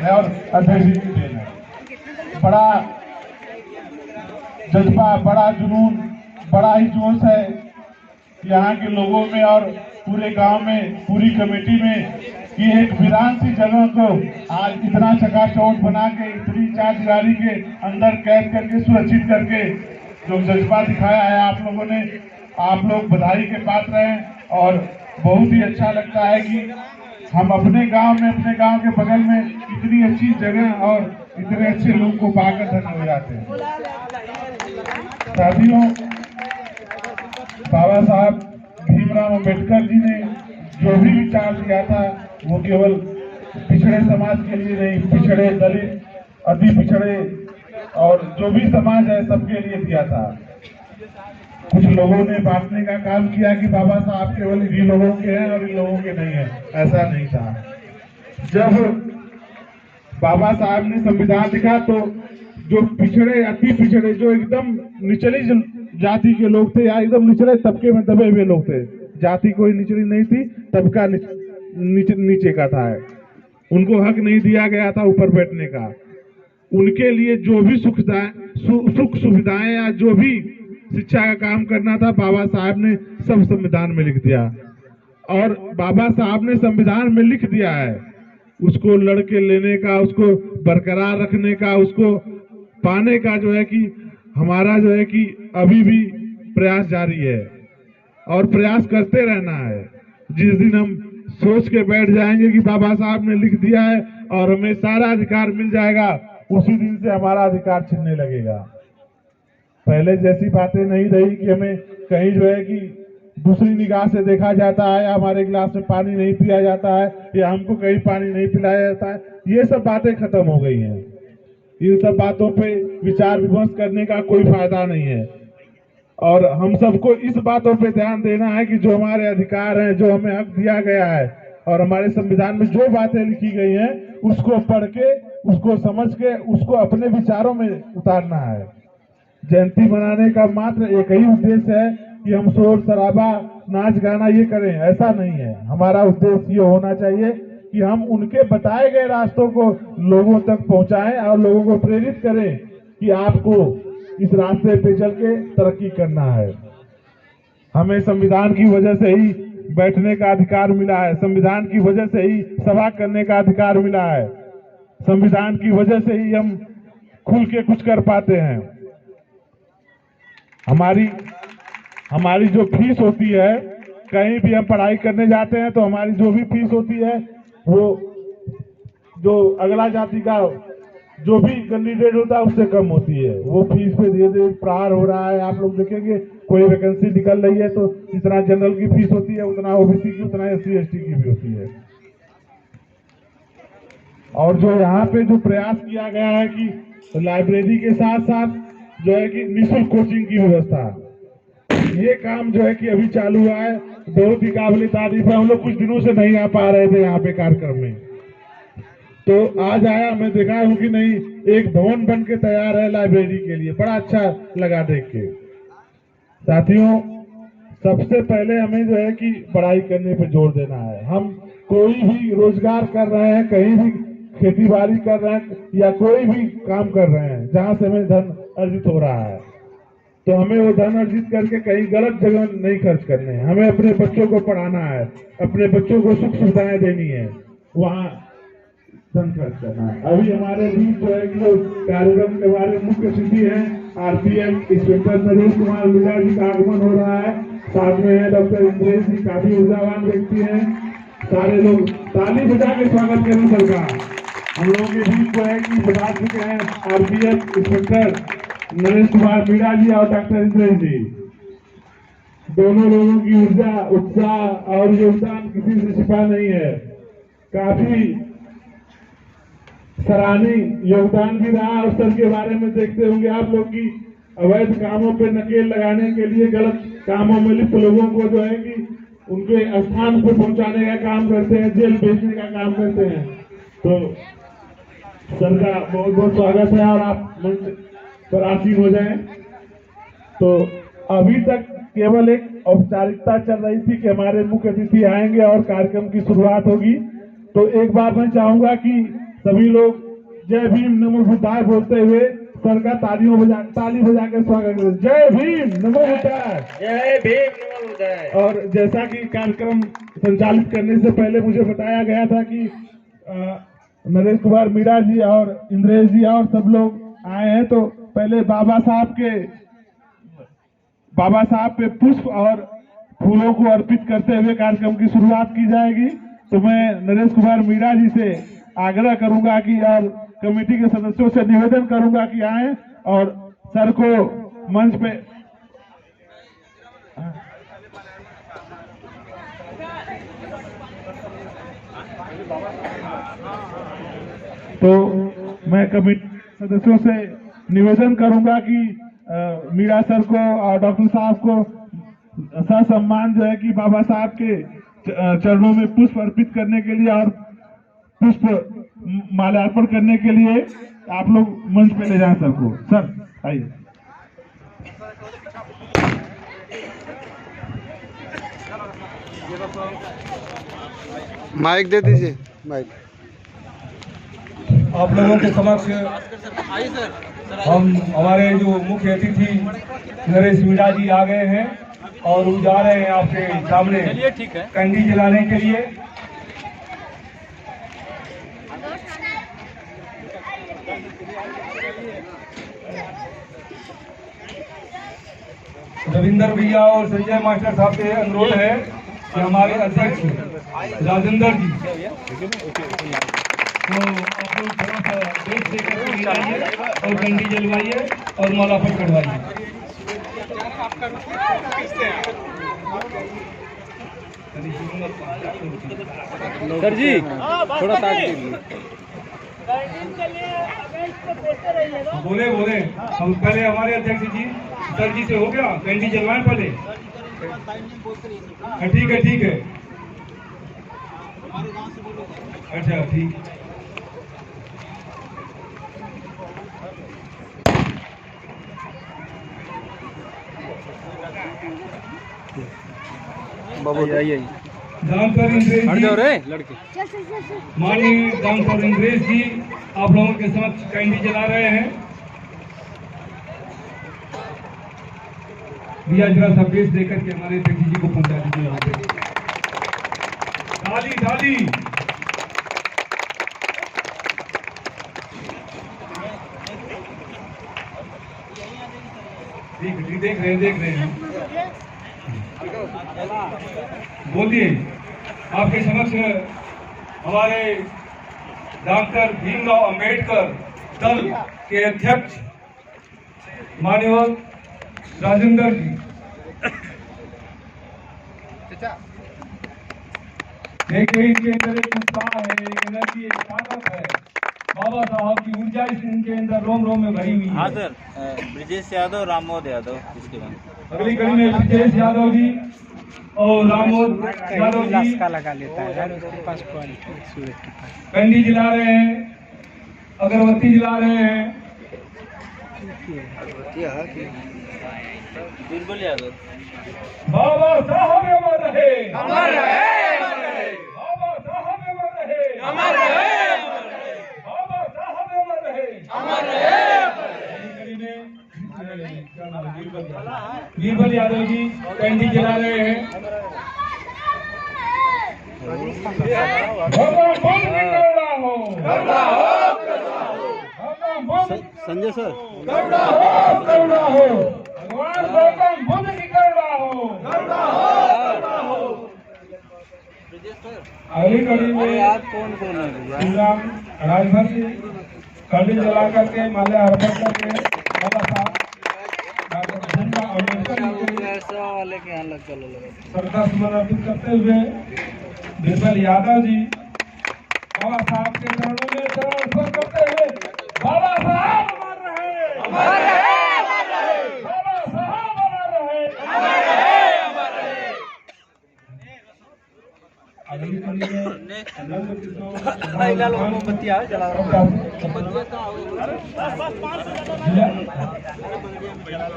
है और अध्यक्ष जी की देन है। बड़ा जज्बा, बड़ा जुनून, बड़ा ही जोश है यहाँ के लोगों में और पूरे गांव में, पूरी कमेटी में कि एक वीरान सी जगह को आज इतना चकाचौंध बना के, इतनी चार दीवारी के अंदर कैद करके, सुरक्षित करके जो जज्बा दिखाया है आप लोगों ने, आप लोग बधाई के पात्र हैं। और बहुत ही अच्छा लगता है कि हम अपने गांव में, अपने गांव के बगल में इतनी अच्छी जगह और इतने अच्छे लोग को पाकर धन्य हो जाते हैं। साथियों, बाबा साहब भीमराव अंबेडकर जी ने जो भी विचार दिया था वो केवल पिछड़े समाज के लिए नहीं, पिछड़े, दलित, अति पिछड़े और जो भी समाज है सबके लिए दिया था। कुछ लोगों ने बांटने का काम किया कि बाबा साहब केवल इन लोगों के हैं और इन लोगों के नहीं है, ऐसा नहीं था। जब बाबा साहब ने संविधान लिखा तो जो पिछड़े, अति पिछड़े, जो एकदम निचली जाति के लोग थे या एकदम निचले तबके में दबे हुए लोग थे, जाति कोई निचली नहीं थी, तबका नीचे का था, उनको हक नहीं दिया गया था ऊपर बैठने का। उनके लिए जो भी सुख सुविधाएं या जो भी शिक्षा का काम करना था, बाबा साहब ने सब संविधान में लिख दिया। और बाबा साहब ने संविधान में लिख दिया है, उसको लड़के लेने का, उसको बरकरार रखने का, उसको पाने का जो है कि हमारा जो है कि अभी भी प्रयास जारी है और प्रयास करते रहना है। जिस दिन हम सोच के बैठ जाएंगे कि बाबा साहब ने लिख दिया है और हमें सारा अधिकार मिल जाएगा, उसी दिन से हमारा अधिकार छिनने लगेगा। पहले जैसी बातें नहीं रही कि हमें कहीं जो है कि दूसरी निगाह से देखा जाता है, हमारे गिलास में पानी नहीं पिया जाता है या हमको कहीं पानी नहीं पिलाया जाता है, ये सब बातें खत्म हो गई हैं। इन सब बातों पे विचार विमर्श करने का कोई फायदा नहीं है और हम सबको इस बातों पे ध्यान देना है कि जो हमारे अधिकार हैं, जो हमें हक दिया गया है और हमारे संविधान में जो बातें लिखी गई हैं, उसको पढ़ के, उसको समझ के, उसको अपने विचारों में उतारना है। जयंती मनाने का मात्र एक ही उद्देश्य है कि हम शोर शराबा, नाच गाना ये करें, ऐसा नहीं है। हमारा उद्देश्य ये होना चाहिए कि हम उनके बताए गए रास्तों को लोगों तक पहुंचाएं और लोगों को प्रेरित करें कि आपको इस रास्ते पे चल के तरक्की करना है। हमें संविधान की वजह से ही बैठने का अधिकार मिला है, संविधान की वजह से ही सभा करने का अधिकार मिला है, संविधान की वजह से ही हम खुल के कुछ कर पाते हैं। हमारी जो फीस होती है, कहीं भी हम पढ़ाई करने जाते हैं तो हमारी जो भी फीस होती है वो जो अगला जाति का जो भी कैंडिडेट होता है उससे कम होती है। वो फीस पे धीरे धीरे प्रहार हो रहा है। आप लोग देखेंगे कोई वैकेंसी निकल रही है तो जितना जनरल की फीस होती है उतना ओबीसी की, उतना SC ST की भी होती है। और जो यहाँ पे जो प्रयास किया गया है कि लाइब्रेरी के साथ साथ जो है कि निःशुल्क कोचिंग की व्यवस्था, ये काम जो है कि अभी चालू हुआ है, बहुत ही काबिल तारीफ है। हम लोग कुछ दिनों से नहीं आ पा रहे थे यहाँ पे कार्यक्रम में, तो आज आया, मैं देखा हूँ कि नहीं, एक भवन बन के तैयार है लाइब्रेरी के लिए, बड़ा अच्छा लगा देख के। साथियों, सबसे पहले हमें जो है कि पढ़ाई करने पे जोर देना है। हम कोई भी रोजगार कर रहे हैं, कहीं भी खेती बाड़ी कर रहे हैं या कोई भी काम कर रहे हैं जहाँ से हमें धन अर्जित हो रहा है, तो हमें वो धन अर्जित करके कहीं गलत जगह नहीं खर्च करने हैं। हमें अपने बच्चों को पढ़ाना है, अपने बच्चों को सुख सुविधाएं देनी है, वहाँ धन खर्च करना है। अभी हमारे बीच जो है कि कार्यक्रम के हमारे मुख्य अतिथि हैं RPM इंस्पेक्टर नरेश कुमार मीणा जी का आगमन हो रहा है। साथ में है डॉक्टर इंद्रेश जी, काफी ऊर्जावान व्यक्ति हैं। सारे लोग ताली बजा के स्वागत करें सबका। हम लोगों के बीच जो है कि बता चुके हैं RPM इंस्पेक्टर नरेश कुमार मीणा जी और डॉक्टर इंद्रेश जी। दोनों लोगों की ऊर्जा, उत्साह और योगदान किसी से छिपा नहीं है। काफी सराहनीय योगदान भी रहा। अवसर के बारे में देखते होंगे आप लोग की अवैध कामों पे नकेल लगाने के लिए, गलत कामों में लिप्त लोगों को जो है कि उनके स्थान पर पहुंचाने का काम करते हैं, जेल भेजने का काम करते हैं। तो सर का बहुत बहुत स्वागत है और आप मंच पर आसीन हो जाएं। तो अभी तक केवल एक औपचारिकता चल रही थी कि हमारे मुख्य अतिथि आएंगे और कार्यक्रम की शुरुआत होगी। तो एक बार मैं चाहूंगा कि सभी लोग जय भीम नमो बुद्धाय बोलते हुए सर का ताली बजा के स्वागत करें। जय भीम नमो बुद्धाय, जय भीम नमो बुद्धाय। और जैसा कि कार्यक्रम संचालित करने से पहले मुझे बताया गया था कि नरेश कुमार मीणा जी और इंद्रेश जी और सब लोग आए हैं, तो पहले बाबा साहब पे पुष्प और फूलों को अर्पित करते हुए कार्यक्रम की शुरुआत की जाएगी। तो मैं नरेश कुमार मीणा जी से आग्रह करूंगा कि और कमेटी के सदस्यों से निवेदन करूंगा कि आए और सर को मंच पे तो मैं कमेटी सदस्यों से निवेदन करूंगा कि मीणा सर को और डॉक्टर साहब को सम्मान जो है कि बाबा साहब के चरणों में पुष्प अर्पित करने के लिए और पुष्प माल्यार्पण करने के लिए आप लोग मंच पे ले जाएं सर को। सर आइए। माइक दे दीजिए। माइक आप लोगों के समक्ष हम हमारे जो मुख्य अतिथि नरेश मीणा जी आ गए हैं और वो जा रहे हैं आपके सामने कंडी जलाने के लिए। रविंदर भैया और संजय मास्टर साहब से अनुरोध है कि हमारे अध्यक्ष राजेंद्र जी तो आप लोग थोड़ा सा देश देकर मिलाइए और कंडी जलवाइए और मालापन करवाइए। सर जी थोड़ा सा बोले हम पहले हमारे अध्यक्ष जी सर जी से हो गया, कंडी जलवाएं पहले। ठीक है अच्छा ठीक। डॉक्टर इंद्रेश जी, लड़के माननीय डॉक्टर इंद्रेश जी आप लोगों के समक्ष कैंडी जला रहे हैं। भैया जरा सा बेस देकर के हमारे अध्यक्ष जी को पहुंचा दीजिए यहाँ पे। थाली देख रहे हैं बोलिए। आपके समक्ष हमारे डॉक्टर भीमराव अंबेडकर दल के अध्यक्ष माननीय राजेंद्र जी, देखिए इनके अंदर एक उत्साह है, एक एनर्जी, एक ताकत है। बाबा साहब की ऊर्जा इनके अंदर रोम रोम में भरी हुई है। हाँ सर, ब्रिजेश यादव, राममोहन यादव, इसके बाद अगली कड़ी में ब्रिजेश यादव जी और राममोहन यादव जी लगा लेता है कंडी जला रहे हैं, अगरबत्ती जला रहे हैं। बिल्कुल यादव। बाबा साहब अमर रहे, अमर रहे। बाबा साहब अमर रहे, अमर रहे। बाबा साहब अमर रहे, अमर रहे। बीरबल यादव जी कंडी जला रहे हैं। संजय सर करुणा हो भगवान गौतम बुद्ध की करुणा हो। अगली कड़ी में कौन है श्री राम राजभर से कंडी जला करके माल्यार्पण करके बाबा साहब डॉक्टर भीमराव अम्बेडकर वाले के यहाँ लग चलो श्रद्धा सुमन अर्पित करते हुए बीरबल यादव जी बाबा साहब के चरणों में चरण अर्पण करते हुए बाबा साहब अमर रहे, अमर रहे। बाबा साहब अमर रहे, अमर रहे। अगली कड़ी में मोमबत्ती आ जला जला